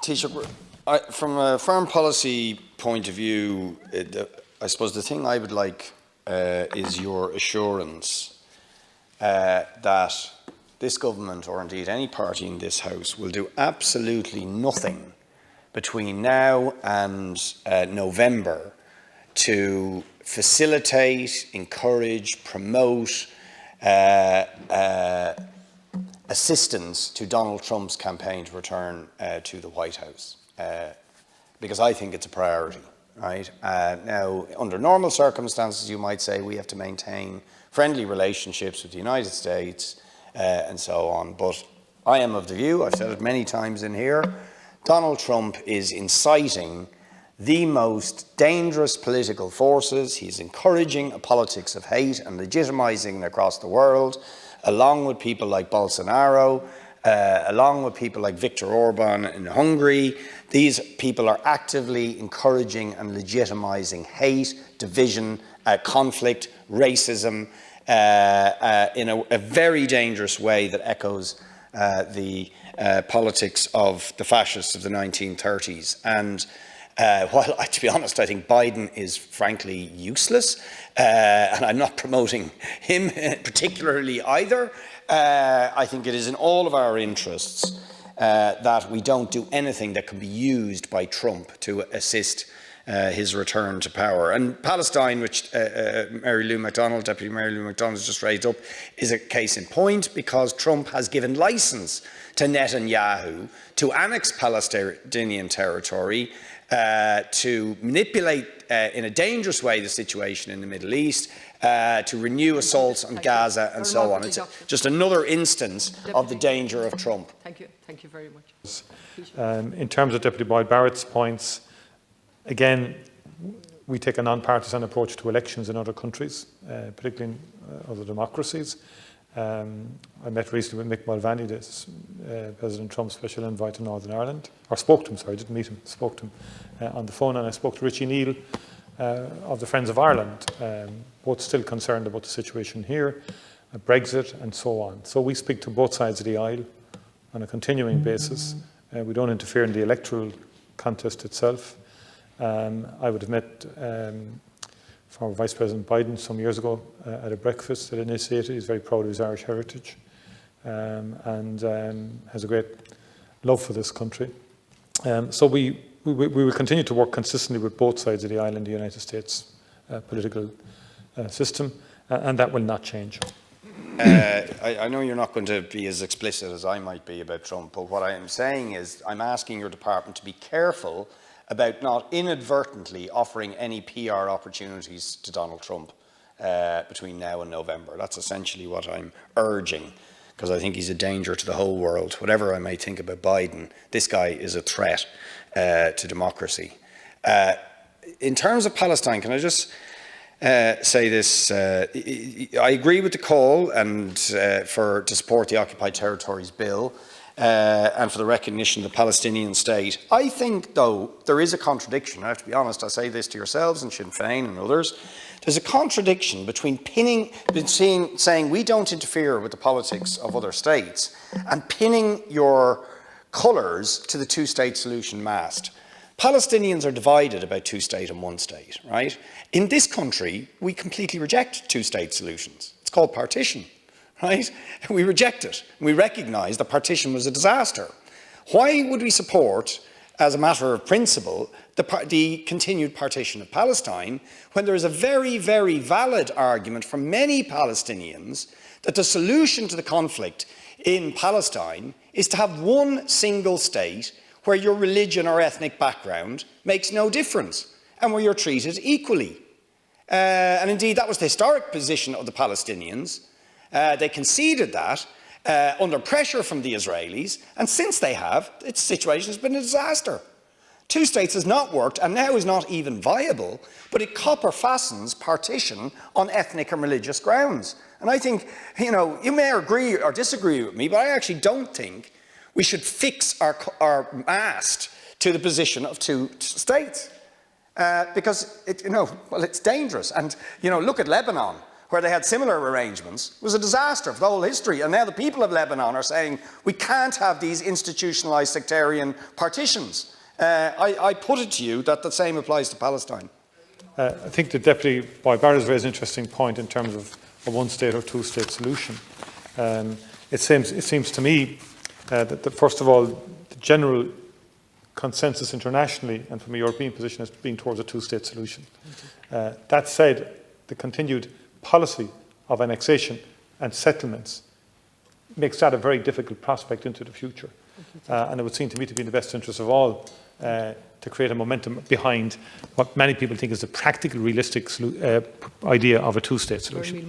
Taoiseach, from a foreign policy point of view, I suppose the thing I would like is your assurance that this government, or indeed any party in this House, will do absolutely nothing between now and November to facilitate, encourage, promote assistance to Donald Trump's campaign to return to the White House, because I think it's a priority. Right? Now, under normal circumstances, you might say we have to maintain friendly relationships with the United States and so on. But I am of the view, I've said it many times in here, Donald Trump is inciting the most dangerous political forces. He's encouraging a politics of hate and legitimizing it across the world, along with people like Bolsonaro, along with people like Viktor Orban in Hungary. These people are actively encouraging and legitimizing hate, division, conflict, racism in a very dangerous way that echoes the politics of the fascists of the 1930s. And while, to be honest, I think Biden is frankly useless, and I'm not promoting him particularly either, I think it is in all of our interests that we don't do anything that can be used by Trump to assist his return to power. And Palestine, which Mary Lou McDonald, Deputy Mary Lou McDonald has just raised up, is a case in point, because Trump has given licence to Netanyahu to annex Palestinian territory, to manipulate in a dangerous way the situation in the Middle East, to renew assaults on Gaza and so on. It's just another instance of the danger of Trump. Thank you very much. In terms of Deputy Boyd Barrett's points, again, we take a non-partisan approach to elections in other countries, particularly in other democracies. I met recently with Mick Mulvaney, President Trump's special envoy to Northern Ireland, or spoke to him, sorry, I didn't meet him, spoke to him on the phone, and I spoke to Richie Neal of the Friends of Ireland, both still concerned about the situation here, Brexit and so on. So we speak to both sides of the aisle on a continuing basis. We don't interfere in the electoral contest itself. I would have met former Vice President Biden some years ago at a breakfast that initiated. He's very proud of his Irish heritage and has a great love for this country. So we will continue to work consistently with both sides of the aisle in the United States political system, and that will not change. I know you're not going to be as explicit as I might be about Trump, but what I am saying is I'm asking your department to be careful about not inadvertently offering any PR opportunities to Donald Trump between now and November. That's essentially what I'm urging, because I think he's a danger to the whole world. Whatever I may think about Biden, this guy is a threat to democracy. In terms of Palestine, can I just say this? I agree with the call and to support the Occupied Territories Bill. And for the recognition of the Palestinian state. I think, though, there is a contradiction. I have to be honest, I say this to yourselves and Sinn Féin and others. There's a contradiction between saying we don't interfere with the politics of other states and pinning your colours to the two-state solution mast. Palestinians are divided about two-state and one-state, right? In this country, we completely reject two-state solutions. It's called partition. Right? We reject it. We recognise that partition was a disaster. Why would we support, as a matter of principle, the continued partition of Palestine when there is a very, very valid argument from many Palestinians that the solution to the conflict in Palestine is to have one single state where your religion or ethnic background makes no difference and where you're treated equally? And indeed, that was the historic position of the Palestinians. They conceded that under pressure from the Israelis, and since they have, its situation has been a disaster. Two states has not worked and now is not even viable, but it copper fastens partition on ethnic and religious grounds. And I think, you know, you may agree or disagree with me, but I actually don't think we should fix our mast to the position of two states. Because, it's dangerous. And, look at Lebanon, where they had similar arrangements, was a disaster for the whole history. And now the people of Lebanon are saying, we can't have these institutionalised sectarian partitions. I put it to you that the same applies to Palestine. I think that Deputy Boyd Barrett has raised an interesting point in terms of a one-state or two-state solution. It seems to me that, first of all, the general consensus internationally and from a European position has been towards a two-state solution. That said, the continued policy of annexation and settlements makes that a very difficult prospect into the future. And it would seem to me to be in the best interest of all to create a momentum behind what many people think is the practical, realistic idea of a two-state solution.